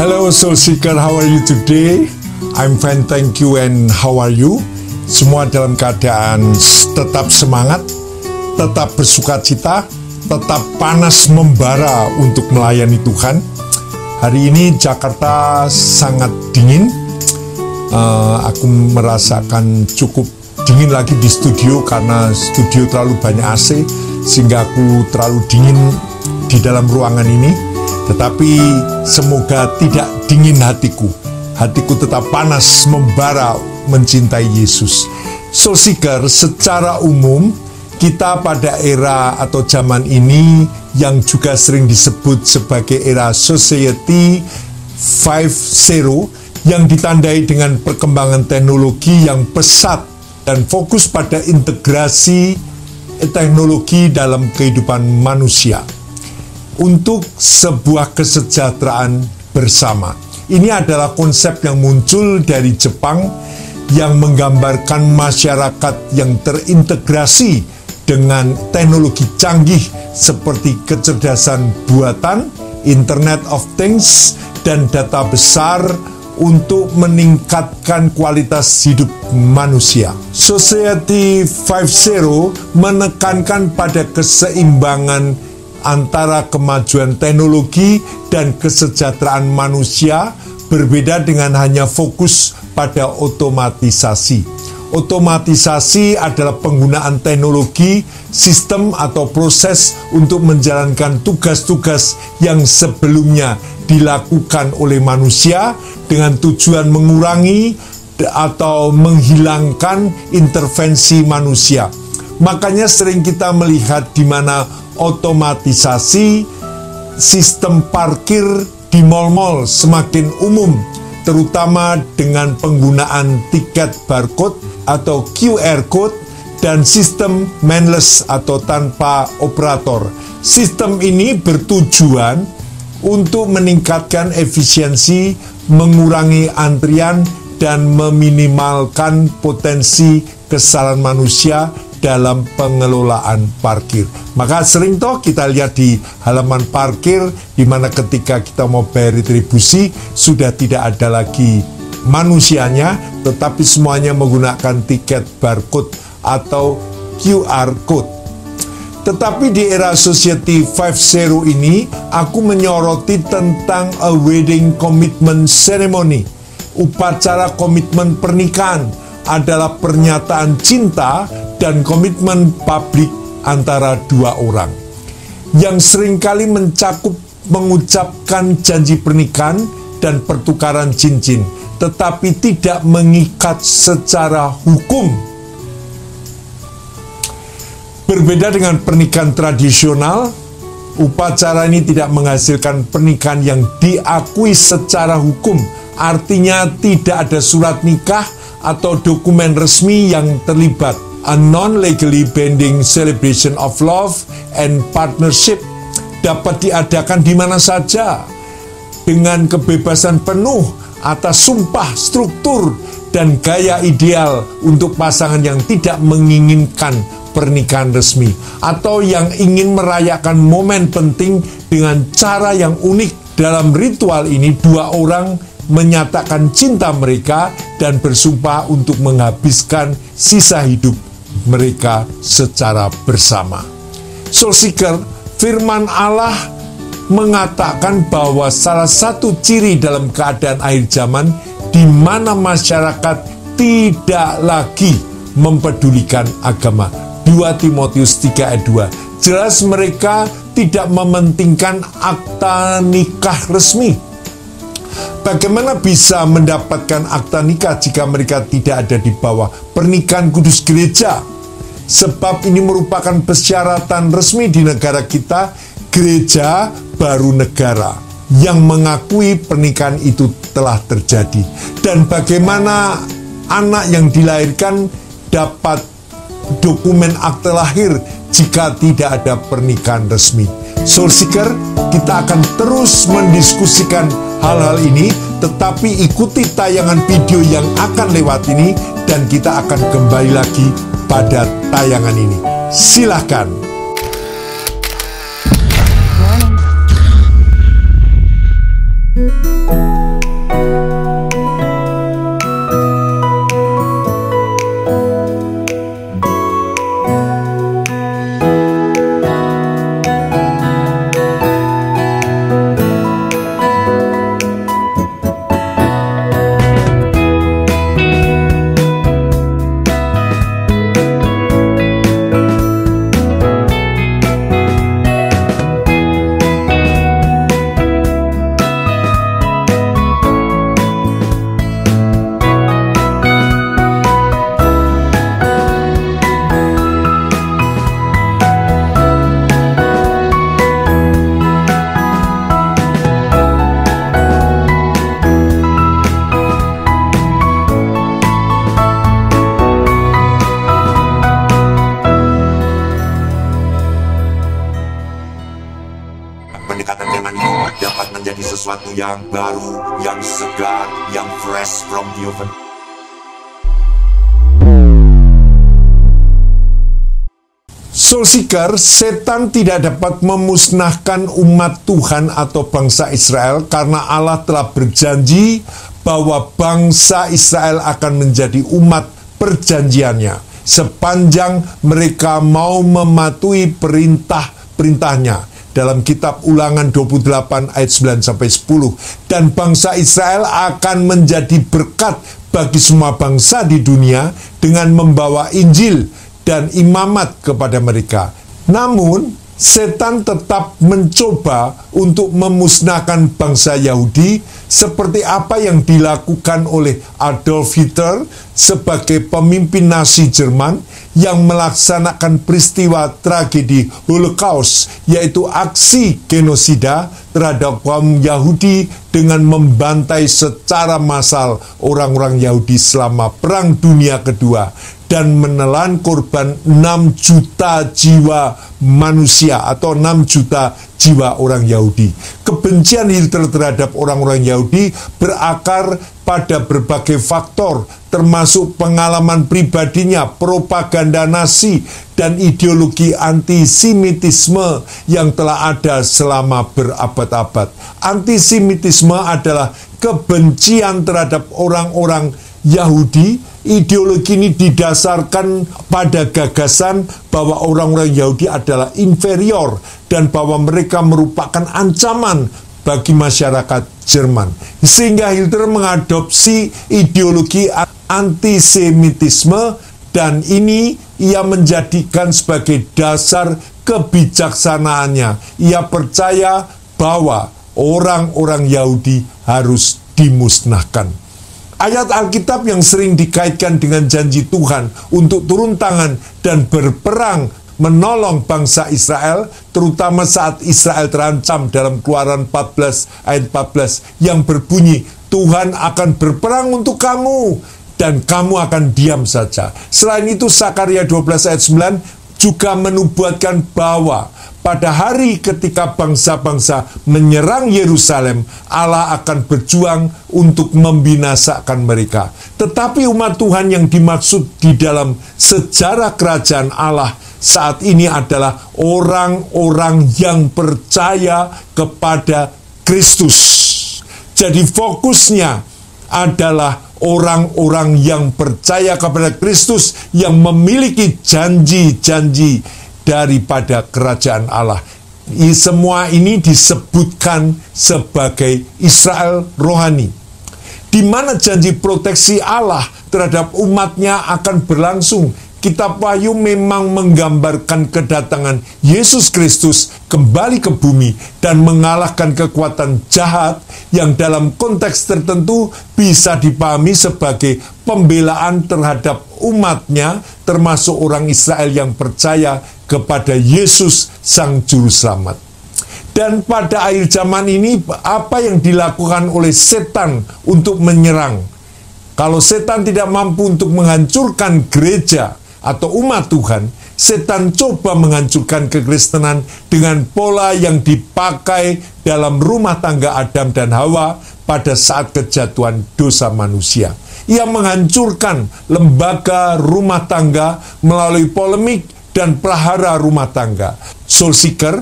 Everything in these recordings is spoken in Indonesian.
Hello Soul Seeker, how are you today? I'm fine, thank you, and how are you? Semua dalam keadaan tetap semangat, tetap bersukacita, tetap panas membara untuk melayani Tuhan. Hari ini Jakarta sangat dingin. Aku merasakan cukup dingin lagi di studio karena studio terlalu banyak AC, sehingga aku terlalu dingin di dalam ruangan ini. Tetapi semoga tidak dingin hatiku. Hatiku tetap panas membara mencintai Yesus. Soul Seeker, secara umum kita pada era atau zaman ini yang juga sering disebut sebagai era Society 5.0 yang ditandai dengan perkembangan teknologi yang pesat dan fokus pada integrasi teknologi dalam kehidupan manusia untuk sebuah kesejahteraan bersama. Ini adalah konsep yang muncul dari Jepang yang menggambarkan masyarakat yang terintegrasi dengan teknologi canggih seperti kecerdasan buatan, Internet of Things, dan data besar untuk meningkatkan kualitas hidup manusia. Society 5.0 menekankan pada keseimbangan antara kemajuan teknologi dan kesejahteraan manusia, berbeda dengan hanya fokus pada otomatisasi. Otomatisasi adalah penggunaan teknologi, sistem atau proses untuk menjalankan tugas-tugas yang sebelumnya dilakukan oleh manusia dengan tujuan mengurangi atau menghilangkan intervensi manusia. Makanya sering kita melihat di mana otomatisasi sistem parkir di mal-mal semakin umum, terutama dengan penggunaan tiket barcode atau QR code dan sistem manless atau tanpa operator. Sistem ini bertujuan untuk meningkatkan efisiensi, mengurangi antrian, dan meminimalkan potensi kesalahan manusia dalam pengelolaan parkir. Maka sering toh kita lihat di halaman parkir di mana ketika kita mau bayar retribusi sudah tidak ada lagi manusianya, tetapi semuanya menggunakan tiket barcode atau QR code. Tetapi di era Society 5.0 ini aku menyoroti tentang a wedding commitment ceremony. Upacara komitmen pernikahan adalah pernyataan cinta dan komitmen publik antara dua orang yang seringkali mencakup mengucapkan janji pernikahan dan pertukaran cincin, tetapi tidak mengikat secara hukum. Berbeda dengan pernikahan tradisional, upacara ini tidak menghasilkan pernikahan yang diakui secara hukum. Artinya tidak ada surat nikah atau dokumen resmi yang terlibat. A non-legally binding celebration of love and partnership dapat diadakan di mana saja dengan kebebasan penuh atas sumpah, struktur, dan gaya ideal untuk pasangan yang tidak menginginkan pernikahan resmi atau yang ingin merayakan momen penting dengan cara yang unik. Dalam ritual ini, dua orang menyatakan cinta mereka dan bersumpah untuk menghabiskan sisa hidup mereka secara bersama. Soul Seeker, firman Allah mengatakan bahwa salah satu ciri dalam keadaan akhir zaman di mana masyarakat tidak lagi mempedulikan agama. 2 Timotius 3 ayat 2. Jelas mereka tidak mementingkan akta nikah resmi. Bagaimana bisa mendapatkan akta nikah jika mereka tidak ada di bawah pernikahan kudus gereja? Sebab ini merupakan persyaratan resmi di negara kita, gereja baru negara yang mengakui pernikahan itu telah terjadi. Dan bagaimana anak yang dilahirkan dapat dokumen akte lahir jika tidak ada pernikahan resmi? Soul Seeker, kita akan terus mendiskusikan hal-hal ini, tetapi ikuti tayangan video yang akan lewat ini dan kita akan kembali lagi pada tayangan ini. Silahkan. Pendekatan tema ini dapat menjadi sesuatu yang baru, yang segar, yang fresh from the oven. Soul Seeker, setan tidak dapat memusnahkan umat Tuhan atau bangsa Israel karena Allah telah berjanji bahwa bangsa Israel akan menjadi umat perjanjiannya sepanjang mereka mau mematuhi perintah-perintahnya. Dalam kitab Ulangan 28 ayat 9-10. Dan bangsa Israel akan menjadi berkat bagi semua bangsa di dunia dengan membawa Injil dan imamat kepada mereka. Namun, setan tetap mencoba untuk memusnahkan bangsa Yahudi seperti apa yang dilakukan oleh Adolf Hitler sebagai pemimpin Nazi Jerman yang melaksanakan peristiwa tragedi Holocaust, yaitu aksi genosida terhadap kaum Yahudi dengan membantai secara massal orang-orang Yahudi selama Perang Dunia Kedua dan menelan korban 6 juta jiwa manusia atau 6 juta jiwa orang Yahudi. Kebencian Hitler terhadap orang-orang Yahudi berakar pada berbagai faktor, termasuk pengalaman pribadinya, propaganda Nazi, dan ideologi antisemitisme yang telah ada selama berabad-abad. Antisemitisme adalah kebencian terhadap orang-orang Yahudi. Ideologi ini didasarkan pada gagasan bahwa orang-orang Yahudi adalah inferior dan bahwa mereka merupakan ancaman bagi masyarakat Jerman. Sehingga Hitler mengadopsi ideologi antisemitisme dan ini ia menjadikan sebagai dasar kebijaksanaannya. Ia percaya bahwa orang-orang Yahudi harus dimusnahkan. Ayat Alkitab yang sering dikaitkan dengan janji Tuhan untuk turun tangan dan berperang menolong bangsa Israel, terutama saat Israel terancam dalam Keluaran 14 ayat 14 yang berbunyi, Tuhan akan berperang untuk kamu dan kamu akan diam saja. Selain itu Sakaria 12 ayat 9 juga menubuatkan bahwa pada hari ketika bangsa-bangsa menyerang Yerusalem, Allah akan berjuang untuk membinasakan mereka. Tetapi umat Tuhan yang dimaksud di dalam sejarah kerajaan Allah saat ini adalah orang-orang yang percaya kepada Kristus. Jadi fokusnya adalah orang-orang yang percaya kepada Kristus yang memiliki janji-janji daripada kerajaan Allah. Semua ini disebutkan sebagai Israel rohani, di mana janji proteksi Allah terhadap umatnya akan berlangsung. Kitab Wahyu memang menggambarkan kedatangan Yesus Kristus kembali ke bumi dan mengalahkan kekuatan jahat yang dalam konteks tertentu bisa dipahami sebagai pembelaan terhadap umatnya, termasuk orang Israel yang percaya kepada Yesus Sang Juru Selamat. Dan pada akhir zaman ini, apa yang dilakukan oleh setan untuk menyerang? Kalau setan tidak mampu untuk menghancurkan gereja atau umat Tuhan, setan coba menghancurkan kekristenan dengan pola yang dipakai dalam rumah tangga Adam dan Hawa pada saat kejatuhan dosa manusia. Ia menghancurkan lembaga rumah tangga melalui polemik dan prahara rumah tangga. Soul Seeker,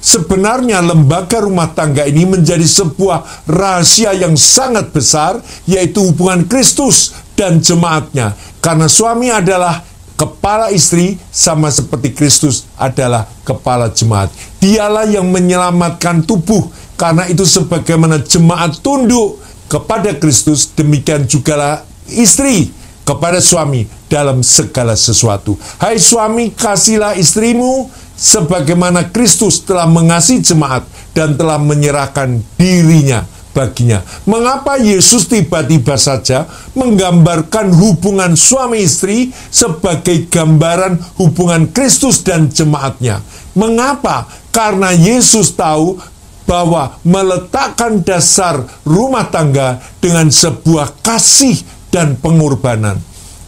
Sebenarnya lembaga rumah tangga ini menjadi sebuah rahasia yang sangat besar, yaitu hubungan Kristus dan jemaatnya. Karena suami adalah kepala istri, sama seperti Kristus adalah kepala jemaat. Dialah yang menyelamatkan tubuh. Karena itu sebagaimana jemaat tunduk kepada Kristus, demikian jugalah istri kepada suami dalam segala sesuatu. Hai suami, kasihilah istrimu sebagaimana Kristus telah mengasihi jemaat dan telah menyerahkan dirinya baginya. Mengapa Yesus tiba-tiba saja menggambarkan hubungan suami istri sebagai gambaran hubungan Kristus dan jemaatnya? Mengapa? Karena Yesus tahu bahwa meletakkan dasar rumah tangga dengan sebuah kasih dan pengorbanan.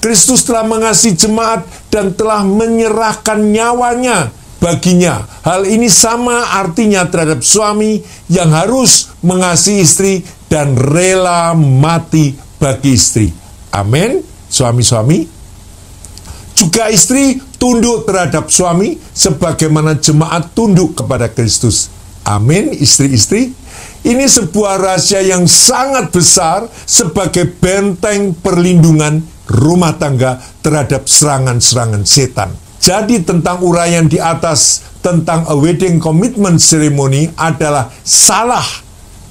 Kristus telah mengasihi jemaat dan telah menyerahkan nyawanya baginya. Hal ini sama artinya terhadap suami yang harus mengasihi istri dan rela mati bagi istri. Amin. Suami-suami, juga istri tunduk terhadap suami sebagaimana jemaat tunduk kepada Kristus. Amin. Istri-istri, ini sebuah rahasia yang sangat besar sebagai benteng perlindungan rumah tangga terhadap serangan-serangan setan. Jadi tentang uraian di atas tentang a wedding commitment ceremony adalah salah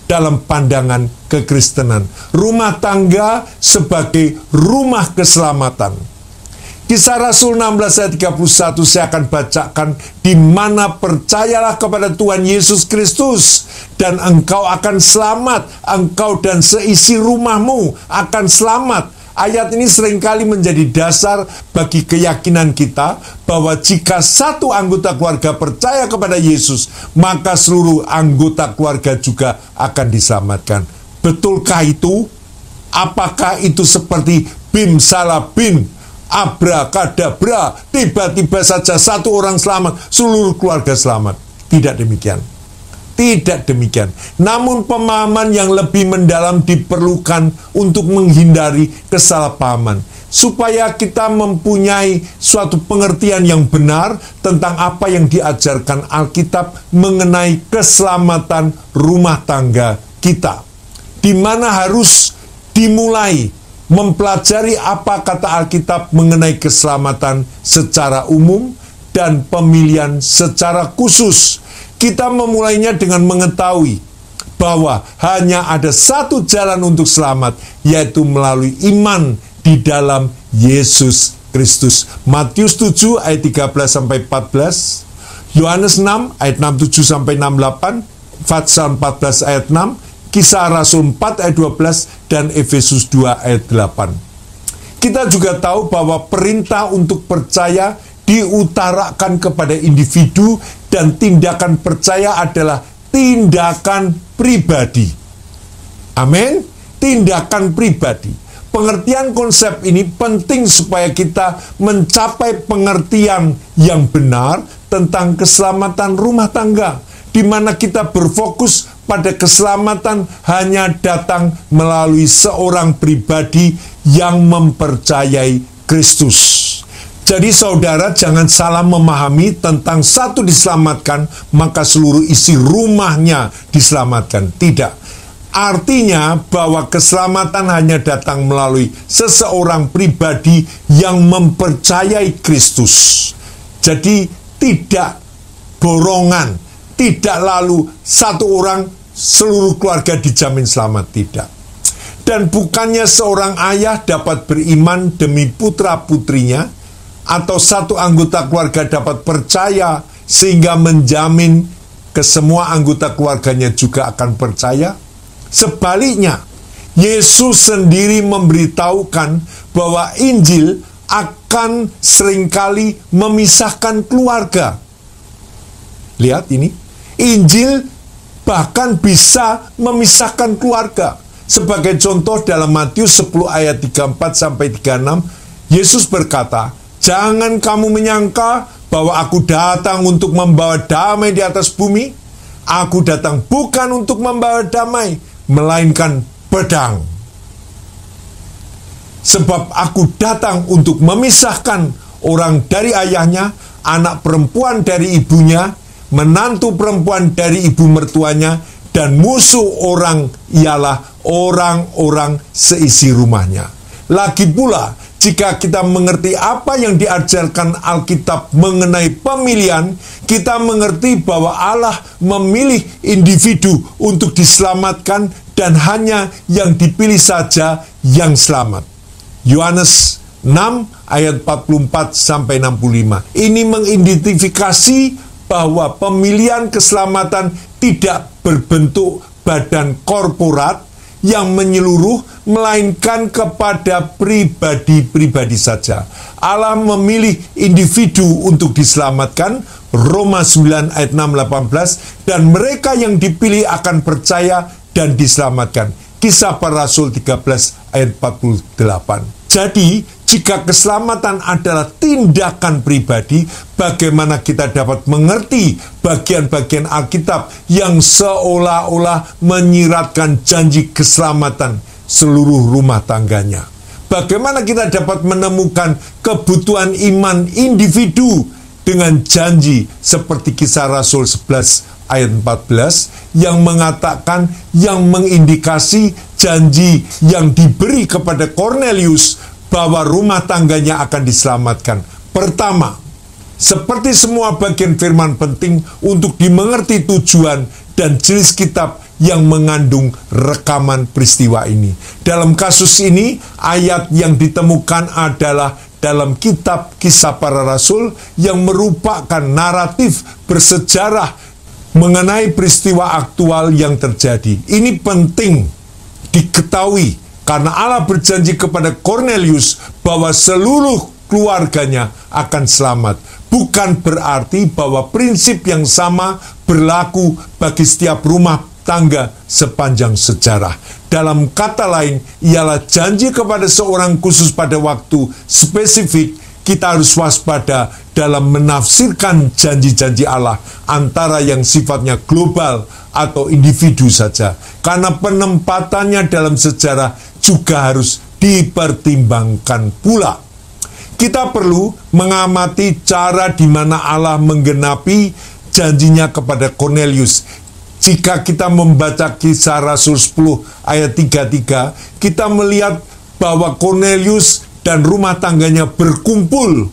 dalam pandangan kekristenan. Rumah tangga sebagai rumah keselamatan. Kisah Rasul 16 ayat 31 saya akan bacakan, di mana percayalah kepada Tuhan Yesus Kristus dan engkau akan selamat, engkau dan seisi rumahmu akan selamat. Ayat ini seringkali menjadi dasar bagi keyakinan kita bahwa jika satu anggota keluarga percaya kepada Yesus, maka seluruh anggota keluarga juga akan diselamatkan. Betulkah itu? Apakah itu seperti bim salah bim, abrakadabra, tiba-tiba saja satu orang selamat, seluruh keluarga selamat? Tidak demikian. Tidak demikian. Namun pemahaman yang lebih mendalam diperlukan untuk menghindari kesalahpahaman. Supaya kita mempunyai suatu pengertian yang benar tentang apa yang diajarkan Alkitab mengenai keselamatan rumah tangga kita. Di mana harus dimulai mempelajari apa kata Alkitab mengenai keselamatan secara umum dan pemilihan secara khusus. Kita memulainya dengan mengetahui bahwa hanya ada satu jalan untuk selamat, yaitu melalui iman di dalam Yesus Kristus. Matius 7 ayat 13-14, Yohanes 6 ayat 67-68, Fatsal 14 ayat 6, Kisah Rasul 4 ayat 12, dan Efesus 2 ayat 8. Kita juga tahu bahwa perintah untuk percaya diutarakan kepada individu dan tindakan percaya adalah tindakan pribadi. Amin. Tindakan pribadi. Pengertian konsep ini penting supaya kita mencapai pengertian yang benar tentang keselamatan rumah tangga, di mana kita berfokus pada keselamatan hanya datang melalui seorang pribadi yang mempercayai Kristus. Jadi saudara jangan salah memahami tentang satu diselamatkan, maka seluruh isi rumahnya diselamatkan. Tidak. Artinya bahwa keselamatan hanya datang melalui seseorang pribadi yang mempercayai Kristus. Jadi tidak borongan, tidak lalu satu orang seluruh keluarga dijamin selamat, tidak. Dan bukannya seorang ayah dapat beriman demi putra-putrinya, atau satu anggota keluarga dapat percaya sehingga menjamin ke semua anggota keluarganya juga akan percaya. Sebaliknya, Yesus sendiri memberitahukan bahwa Injil akan seringkali memisahkan keluarga. Lihat ini, Injil bahkan bisa memisahkan keluarga. Sebagai contoh dalam Matius 10 ayat 34-36, Yesus berkata, "Jangan kamu menyangka bahwa aku datang untuk membawa damai di atas bumi. Aku datang bukan untuk membawa damai, melainkan pedang. Sebab aku datang untuk memisahkan orang dari ayahnya, anak perempuan dari ibunya, menantu perempuan dari ibu mertuanya, dan musuh orang ialah orang-orang seisi rumahnya. Lagi pula, jika kita mengerti apa yang diajarkan Alkitab mengenai pemilihan, kita mengerti bahwa Allah memilih individu untuk diselamatkan dan hanya yang dipilih saja yang selamat. Yohanes 6 ayat 44-65. Ini mengidentifikasi bahwa pemilihan keselamatan tidak berbentuk badan korporat yang menyeluruh, melainkan kepada pribadi-pribadi saja. Allah memilih individu untuk diselamatkan, Roma 9 ayat 6-18, dan mereka yang dipilih akan percaya dan diselamatkan. Kisah Para Rasul 13 ayat 48. Jadi, jika keselamatan adalah tindakan pribadi, bagaimana kita dapat mengerti bagian-bagian Alkitab yang seolah-olah menyiratkan janji keselamatan seluruh rumah tangganya? Bagaimana kita dapat menemukan kebutuhan iman individu dengan janji seperti Kisah Rasul 11 ayat 14 yang mengatakan, yang mengindikasi janji yang diberi kepada Cornelius bahwa rumah tangganya akan diselamatkan. Pertama, seperti semua bagian firman penting untuk dimengerti tujuan dan jenis kitab yang mengandung rekaman peristiwa ini. Dalam kasus ini, ayat yang ditemukan adalah dalam kitab Kisah Para Rasul yang merupakan naratif bersejarah mengenai peristiwa aktual yang terjadi. Ini penting diketahui karena Allah berjanji kepada Cornelius bahwa seluruh keluarganya akan selamat. Bukan berarti bahwa prinsip yang sama berlaku bagi setiap rumah tangga sepanjang sejarah. Dalam kata lain, ialah janji kepada seorang khusus pada waktu spesifik. Kita harus waspada dalam menafsirkan janji-janji Allah antara yang sifatnya global atau individu saja. Karena penempatannya dalam sejarah juga harus dipertimbangkan pula. Kita perlu mengamati cara di mana Allah menggenapi janjinya kepada Cornelius. Jika kita membaca Kisah Rasul 10 ayat 33, kita melihat bahwa Cornelius dan rumah tangganya berkumpul.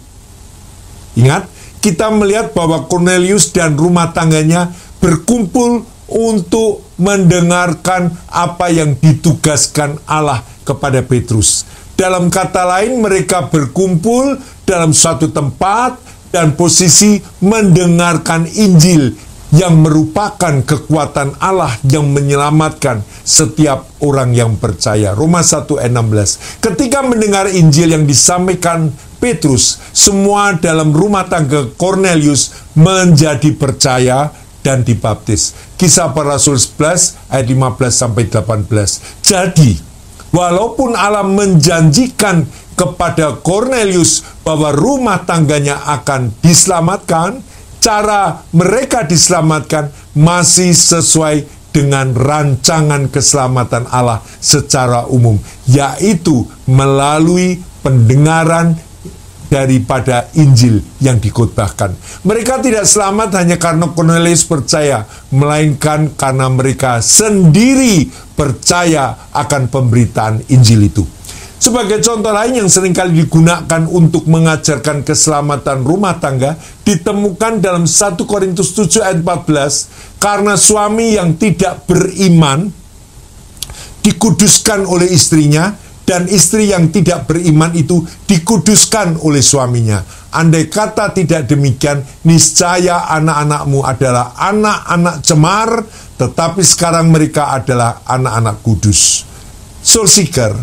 Ingat, kita melihat bahwa Cornelius dan rumah tangganya berkumpul untuk mendengarkan apa yang ditugaskan Allah kepada Petrus. Dalam kata lain, mereka berkumpul dalam suatu tempat dan posisi mendengarkan Injil yang merupakan kekuatan Allah yang menyelamatkan setiap orang yang percaya. Roma 1 ayat 16. Ketika mendengar Injil yang disampaikan Petrus, semua dalam rumah tangga Cornelius menjadi percaya dan dibaptis. Kisah Para Rasul 11 ayat 15-18. Jadi, walaupun Allah menjanjikan kepada Cornelius bahwa rumah tangganya akan diselamatkan, cara mereka diselamatkan masih sesuai dengan rancangan keselamatan Allah secara umum, yaitu melalui pendengaran daripada Injil yang dikhotbahkan. Mereka tidak selamat hanya karena Cornelius percaya, melainkan karena mereka sendiri percaya akan pemberitaan Injil itu. Sebagai contoh lain yang seringkali digunakan untuk mengajarkan keselamatan rumah tangga, ditemukan dalam 1 Korintus 7 ayat 14, karena suami yang tidak beriman dikuduskan oleh istrinya, dan istri yang tidak beriman itu dikuduskan oleh suaminya. Andai kata tidak demikian, niscaya anak-anakmu adalah anak-anak cemar, tetapi sekarang mereka adalah anak-anak kudus. Soul Seeker,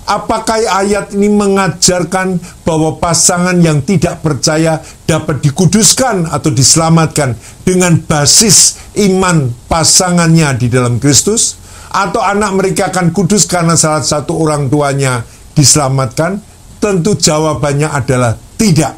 apakah ayat ini mengajarkan bahwa pasangan yang tidak percaya dapat dikuduskan atau diselamatkan dengan basis iman pasangannya di dalam Kristus? Atau anak mereka akan kudus karena salah satu orang tuanya diselamatkan? Tentu jawabannya adalah tidak.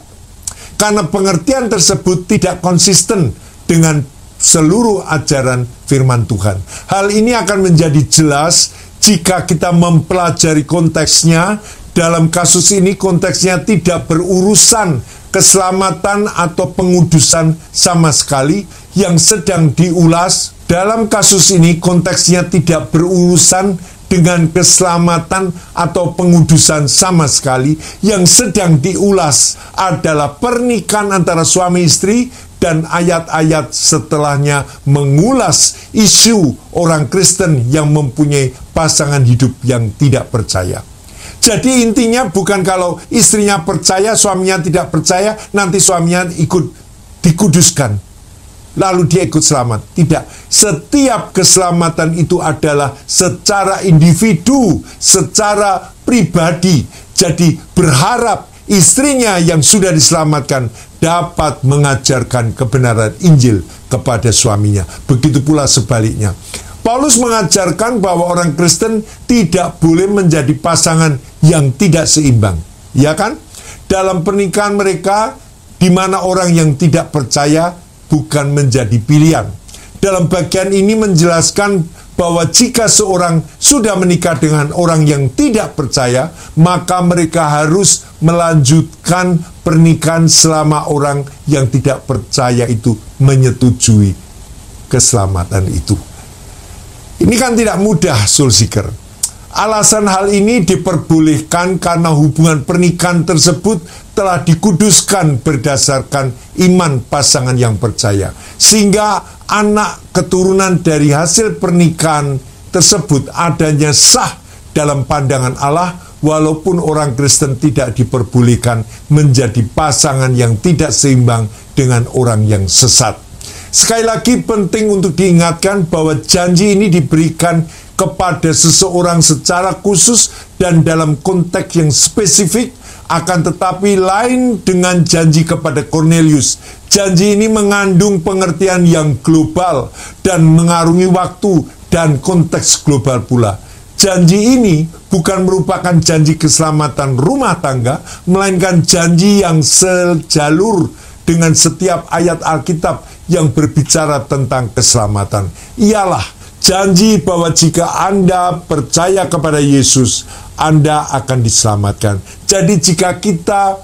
Karena pengertian tersebut tidak konsisten dengan seluruh ajaran firman Tuhan. Hal ini akan menjadi jelas jika kita mempelajari konteksnya. Dalam kasus ini konteksnya tidak berurusan keselamatan atau pengudusan sama sekali yang sedang diulas. Dalam kasus ini konteksnya tidak berurusan dengan keselamatan atau pengudusan sama sekali. Yang sedang diulas adalah pernikahan antara suami istri, dan ayat-ayat setelahnya mengulas isu orang Kristen yang mempunyai pasangan hidup yang tidak percaya. Jadi intinya bukan kalau istrinya percaya, suaminya tidak percaya, nanti suaminya ikut dikuduskan, lalu dia ikut selamat. Tidak. Setiap keselamatan itu adalah secara individu, secara pribadi. Jadi berharap istrinya yang sudah diselamatkan dapat mengajarkan kebenaran Injil kepada suaminya. Begitu pula sebaliknya. Paulus mengajarkan bahwa orang Kristen tidak boleh menjadi pasangan yang tidak seimbang. Ya kan? Dalam pernikahan mereka, di mana orang yang tidak percaya bukan menjadi pilihan. Dalam bagian ini menjelaskan bahwa jika seorang sudah menikah dengan orang yang tidak percaya, maka mereka harus melanjutkan pernikahan selama orang yang tidak percaya itu menyetujui keselamatan itu. Ini kan tidak mudah, soul seeker. Alasan hal ini diperbolehkan karena hubungan pernikahan tersebut telah dikuduskan berdasarkan iman pasangan yang percaya. Sehingga anak keturunan dari hasil pernikahan tersebut adanya sah dalam pandangan Allah, walaupun orang Kristen tidak diperbolehkan menjadi pasangan yang tidak seimbang dengan orang yang sesat. Sekali lagi penting untuk diingatkan bahwa janji ini diberikan kepada seseorang secara khusus dan dalam konteks yang spesifik, akan tetapi lain dengan janji kepada Cornelius. Janji ini mengandung pengertian yang global dan mengarungi waktu dan konteks global pula. Janji ini bukan merupakan janji keselamatan rumah tangga, melainkan janji yang sejalur dengan setiap ayat Alkitab yang berbicara tentang keselamatan. Ialah janji bahwa jika Anda percaya kepada Yesus, Anda akan diselamatkan. Jadi jika kita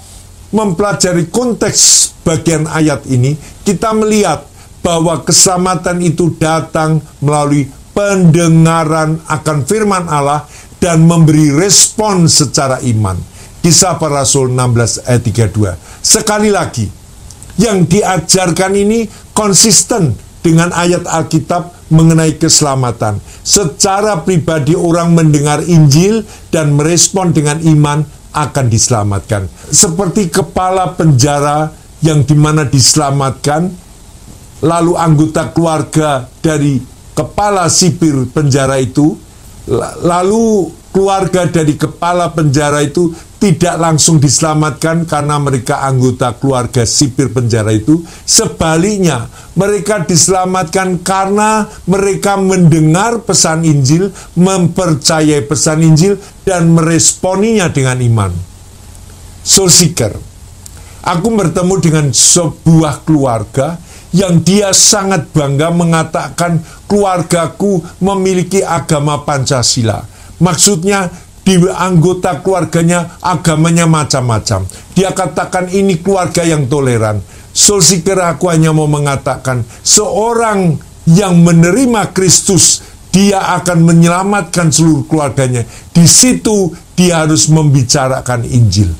mempelajari konteks bagian ayat ini, kita melihat bahwa keselamatan itu datang melalui pendengaran akan firman Allah dan memberi respon secara iman. Kisah Para Rasul 16 ayat 32. Sekali lagi, yang diajarkan ini konsisten dengan ayat Alkitab mengenai keselamatan. Secara pribadi orang mendengar Injil dan merespon dengan iman akan diselamatkan. Seperti kepala penjara yang dimana diselamatkan, lalu anggota keluarga dari kepala sipir penjara itu, lalu keluarga dari kepala penjara itu tidak langsung diselamatkan karena mereka anggota keluarga sipir penjara itu. Sebaliknya, mereka diselamatkan karena mereka mendengar pesan Injil, mempercayai pesan Injil, dan meresponinya dengan iman. Soul seeker, aku bertemu dengan sebuah keluarga yang dia sangat bangga mengatakan, keluargaku memiliki agama Pancasila. Maksudnya, di anggota keluarganya agamanya macam-macam. Dia katakan ini keluarga yang toleran. Soul seeker, aku hanya mau mengatakan, seorang yang menerima Kristus, dia akan menyelamatkan seluruh keluarganya. Di situ dia harus membicarakan Injil.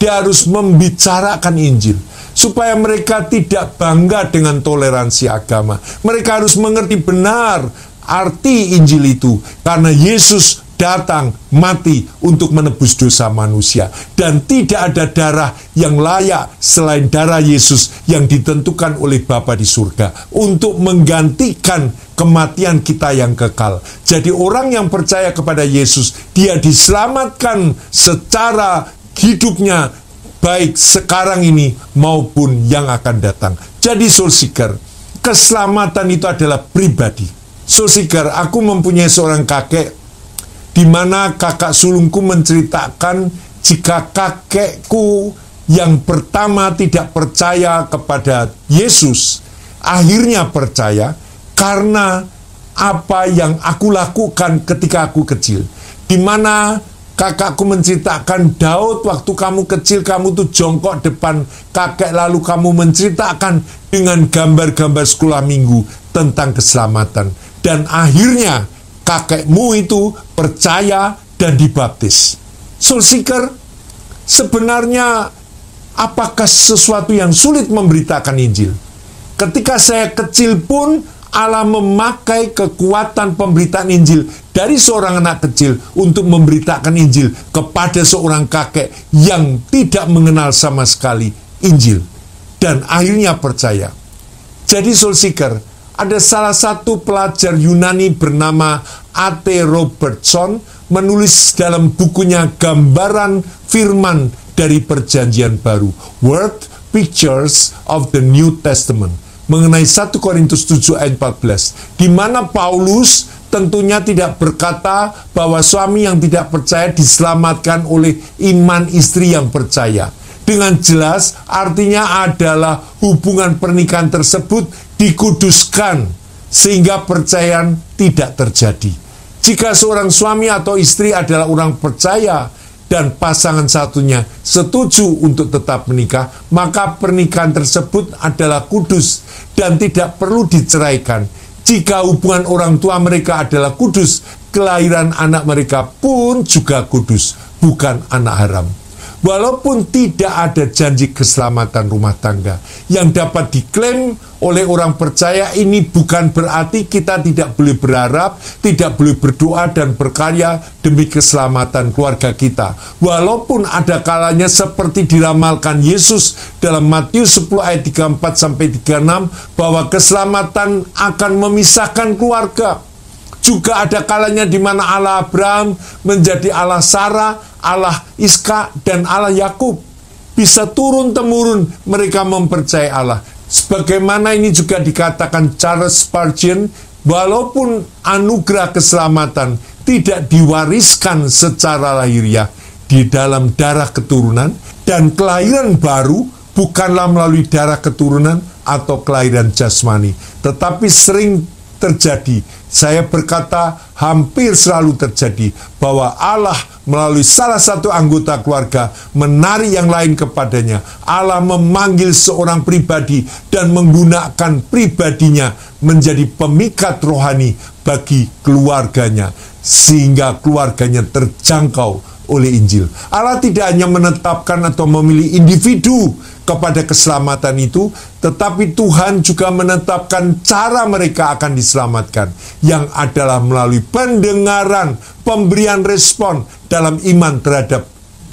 Dia harus membicarakan Injil supaya mereka tidak bangga dengan toleransi agama. Mereka harus mengerti benar arti Injil itu, karena Yesus datang mati untuk menebus dosa manusia, dan tidak ada darah yang layak selain darah Yesus yang ditentukan oleh Bapa di surga untuk menggantikan kematian kita yang kekal. Jadi orang yang percaya kepada Yesus, dia diselamatkan secara hidupnya, baik sekarang ini maupun yang akan datang. Jadi soul seeker, keselamatan itu adalah pribadi. Soul seeker, aku mempunyai seorang kakek di mana kakak sulungku menceritakan jika kakekku yang pertama tidak percaya kepada Yesus, akhirnya percaya karena apa yang aku lakukan ketika aku kecil. Di mana Kakakku menceritakan, Daud, waktu kamu kecil kamu tuh jongkok depan kakek, lalu kamu menceritakan dengan gambar-gambar sekolah minggu tentang keselamatan. Dan akhirnya kakekmu itu percaya dan dibaptis. Soul Seeker, sebenarnya apakah sesuatu yang sulit memberitakan Injil? Ketika saya kecil pun Allah memakai kekuatan pemberitaan Injil dari seorang anak kecil untuk memberitakan Injil kepada seorang kakek yang tidak mengenal sama sekali Injil. Dan akhirnya percaya. Jadi Soul Seeker, ada salah satu pelajar Yunani bernama A.T. Robertson menulis dalam bukunya Gambaran Firman dari Perjanjian Baru, Word Pictures of the New Testament, mengenai 1 Korintus 7 ayat 14, di mana Paulus tentunya tidak berkata bahwa suami yang tidak percaya diselamatkan oleh iman istri yang percaya. Dengan jelas artinya adalah hubungan pernikahan tersebut dikuduskan sehingga percayaan tidak terjadi. Jika seorang suami atau istri adalah orang percaya dan pasangan satunya setuju untuk tetap menikah, maka pernikahan tersebut adalah kudus dan tidak perlu diceraikan. Jika hubungan orang tua mereka adalah kudus, kelahiran anak mereka pun juga kudus, bukan anak haram. Walaupun tidak ada janji keselamatan rumah tangga yang dapat diklaim oleh orang percaya, ini bukan berarti kita tidak boleh berharap, tidak boleh berdoa dan berkarya demi keselamatan keluarga kita. Walaupun ada kalanya seperti diramalkan Yesus dalam Matius 10 ayat 34-36 bahwa keselamatan akan memisahkan keluarga. Juga ada kalanya di mana Allah Abraham menjadi Allah Sarah, Allah Iska, dan Allah Yakub. Bisa turun-temurun mereka mempercayai Allah. Sebagaimana ini juga dikatakan Charles Spurgeon, walaupun anugerah keselamatan tidak diwariskan secara lahiriah di dalam darah keturunan, dan kelahiran baru bukanlah melalui darah keturunan atau kelahiran jasmani, tetapi sering terjadi, saya berkata hampir selalu terjadi, bahwa Allah melalui salah satu anggota keluarga menarik yang lain kepadanya. Allah memanggil seorang pribadi dan menggunakan pribadinya menjadi pemikat rohani bagi keluarganya, sehingga keluarganya terjangkau oleh Injil. Allah tidak hanya menetapkan atau memilih individu kepada keselamatan itu, tetapi Tuhan juga menetapkan cara mereka akan diselamatkan, yang adalah melalui pendengaran, pemberian respon dalam iman terhadap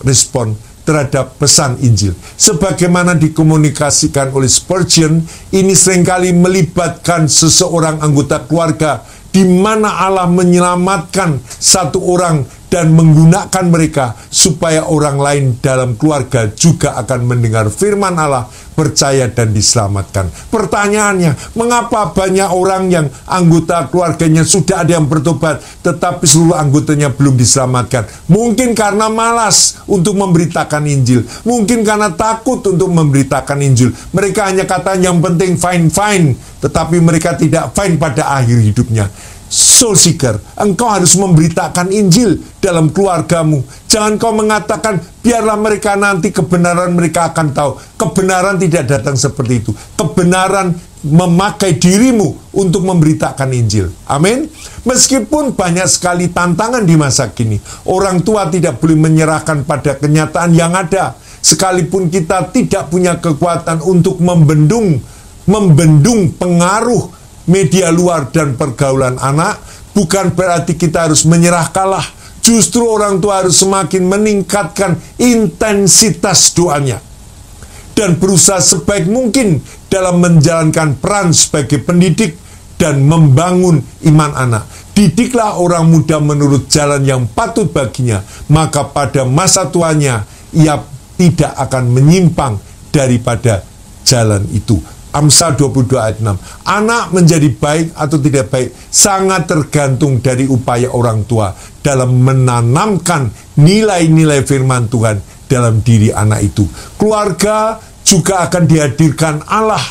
respon terhadap pesan Injil. Sebagaimana dikomunikasikan oleh Spurgeon, ini seringkali melibatkan seseorang anggota keluarga, di mana Allah menyelamatkan satu orang dan menggunakan mereka supaya orang lain dalam keluarga juga akan mendengar firman Allah, percaya dan diselamatkan. Pertanyaannya, mengapa banyak orang yang anggota keluarganya sudah ada yang bertobat, tetapi seluruh anggotanya belum diselamatkan? Mungkin karena malas untuk memberitakan Injil, mungkin karena takut untuk memberitakan Injil. Mereka hanya kata yang penting fine, tetapi mereka tidak fine pada akhir hidupnya. Soul Seeker, engkau harus memberitakan Injil dalam keluargamu. Jangan kau mengatakan, biarlah mereka nanti, kebenaran mereka akan tahu. Kebenaran tidak datang seperti itu. Kebenaran memakai dirimu untuk memberitakan Injil. Amin. Meskipun banyak sekali tantangan di masa kini, orang tua tidak boleh menyerahkan pada kenyataan yang ada. Sekalipun kita tidak punya kekuatan untuk membendung pengaruh media luar dan pergaulan anak, bukan berarti kita harus menyerah kalah. Justru orang tua harus semakin meningkatkan intensitas doanya dan berusaha sebaik mungkin dalam menjalankan peran sebagai pendidik dan membangun iman anak. Didiklah orang muda menurut jalan yang patut baginya, maka pada masa tuanya ia tidak akan menyimpang daripada jalan itu. Amsal 22 ayat 6. Anak menjadi baik atau tidak baik sangat tergantung dari upaya orang tua dalam menanamkan nilai-nilai firman Tuhan dalam diri anak itu. Keluarga juga akan dihadirkan Allah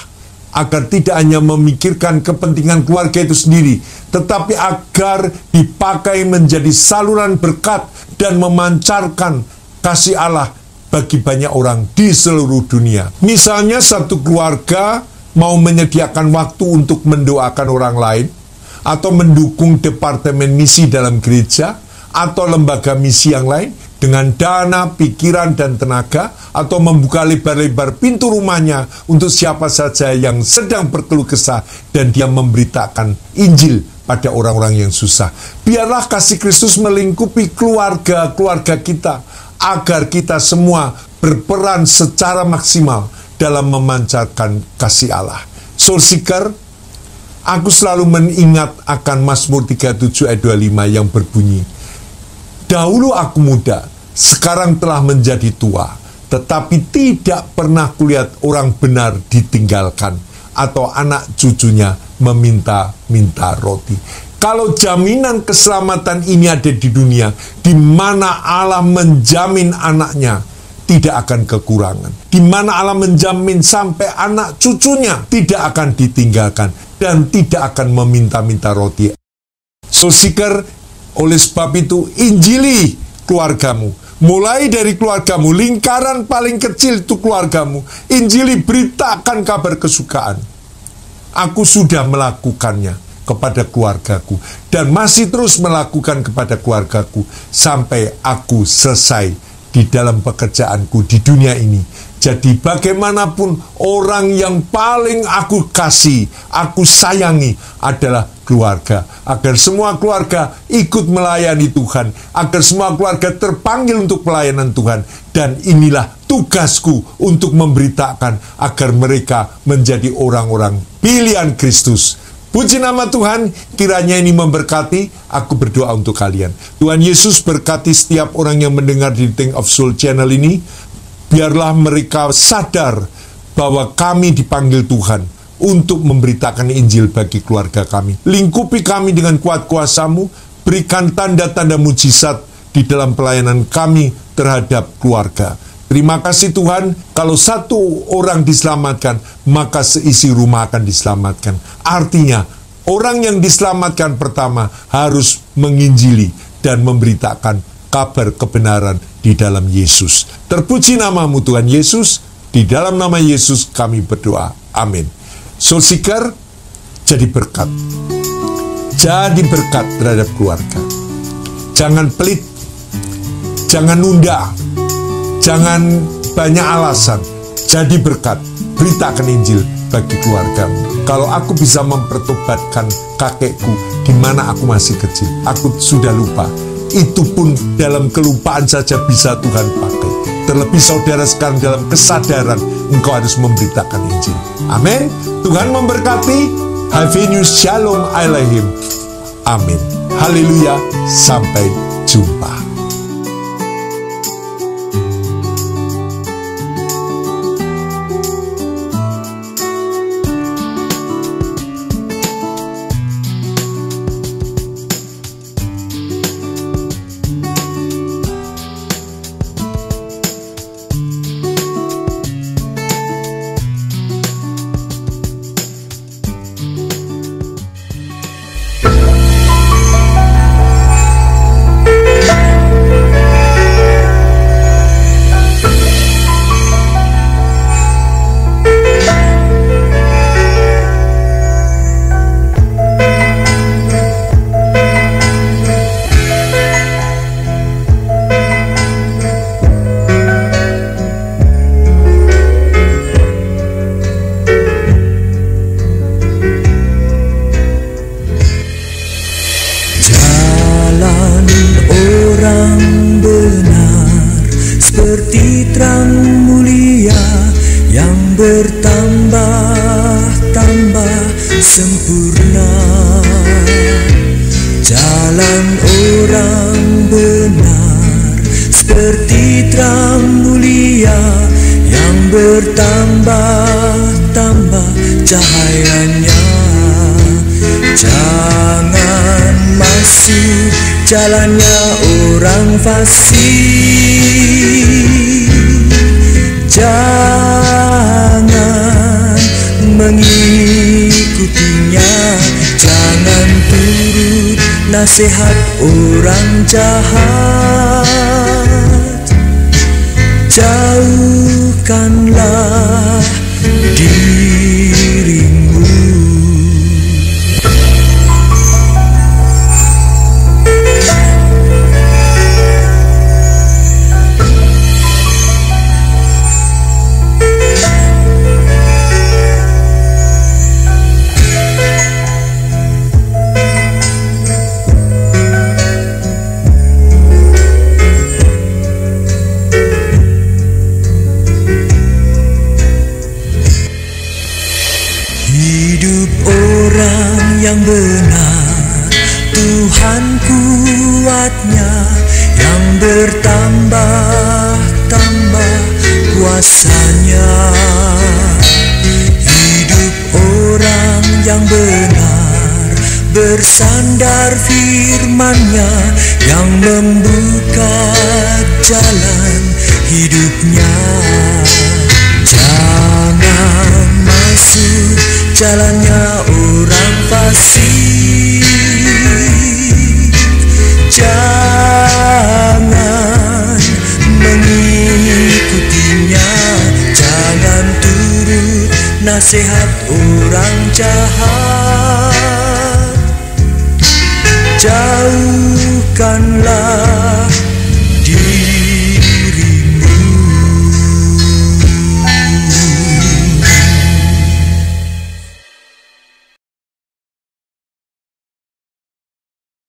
agar tidak hanya memikirkan kepentingan keluarga itu sendiri, tetapi agar dipakai menjadi saluran berkat dan memancarkan kasih Allah bagi banyak orang di seluruh dunia. Misalnya satu keluarga mau menyediakan waktu untuk mendoakan orang lain, atau mendukung departemen misi dalam gereja, atau lembaga misi yang lain, dengan dana, pikiran, dan tenaga, atau membuka lebar-lebar pintu rumahnya untuk siapa saja yang sedang berkeluh kesah, dan dia memberitakan Injil pada orang-orang yang susah. Biarlah kasih Kristus melingkupi keluarga-keluarga kita, agar kita semua berperan secara maksimal dalam memancarkan kasih Allah. Soul Seeker, aku selalu mengingat akan Mazmur 37 ayat 25 yang berbunyi, dahulu aku muda, sekarang telah menjadi tua, tetapi tidak pernah kulihat orang benar ditinggalkan, atau anak cucunya meminta-minta roti. Kalau jaminan keselamatan ini ada di dunia, di mana Allah menjamin anaknya tidak akan kekurangan, di mana Allah menjamin sampai anak cucunya tidak akan ditinggalkan, dan tidak akan meminta-minta roti. Soul Seeker, oleh sebab itu, injili keluargamu. Mulai dari keluargamu, lingkaran paling kecil itu keluargamu. Injili, beritakan kabar kesukaan. Aku sudah melakukannya kepada keluargaku, dan masih terus melakukan kepada keluargaku, sampai aku selesai di dalam pekerjaanku di dunia ini. Jadi bagaimanapun, orang yang paling aku kasih, aku sayangi adalah keluarga. Agar semua keluarga ikut melayani Tuhan, agar semua keluarga terpanggil untuk pelayanan Tuhan. Dan inilah tugasku untuk memberitakan agar mereka menjadi orang-orang pilihan Kristus. Puji nama Tuhan, kiranya ini memberkati. Aku berdoa untuk kalian. Tuhan Yesus berkati setiap orang yang mendengar di Think of Soul channel ini. Biarlah mereka sadar bahwa kami dipanggil Tuhan untuk memberitakan Injil bagi keluarga kami. Lingkupi kami dengan kuat kuasa-Mu, berikan tanda-tanda mujizat di dalam pelayanan kami terhadap keluarga. Terima kasih Tuhan, kalau satu orang diselamatkan, maka seisi rumah akan diselamatkan. Artinya, orang yang diselamatkan pertama harus menginjili dan memberitakan kabar kebenaran di dalam Yesus. Terpuji namamu Tuhan Yesus, di dalam nama Yesus kami berdoa. Amin. Soul Seeker, jadi berkat. Jadi berkat terhadap keluarga. Jangan pelit, jangan nunda, jangan banyak alasan. Jadi berkat, beritakan Injil bagi keluargamu. Kalau aku bisa mempertobatkan kakekku di mana aku masih kecil, aku sudah lupa. Itu pun dalam kelupaan saja bisa Tuhan pakai. Terlebih saudara sekarang dalam kesadaran, engkau harus memberitakan Injil. Amin. Tuhan memberkati. Havenu Shalom Aleichem. Amin. Haleluya. Sampai jumpa. Bertambah-tambah sempurna, jalan orang benar seperti terang mulia yang bertambah-tambah cahayanya. Jangan masuk jalannya orang fasik, jangan mengikutinya, jangan turut nasihat orang jahat. jauhkanlah dirimu. Hidup orang yang benar, Tuhan kuatnya, yang bertambah-tambah kuasanya. Hidup orang yang benar, bersandar firman-Nya, yang membuka jalan hidupnya. Jangan masuk jalannya orang fasik, jangan mengikutinya, jangan turut nasihat orang jahat. Jauh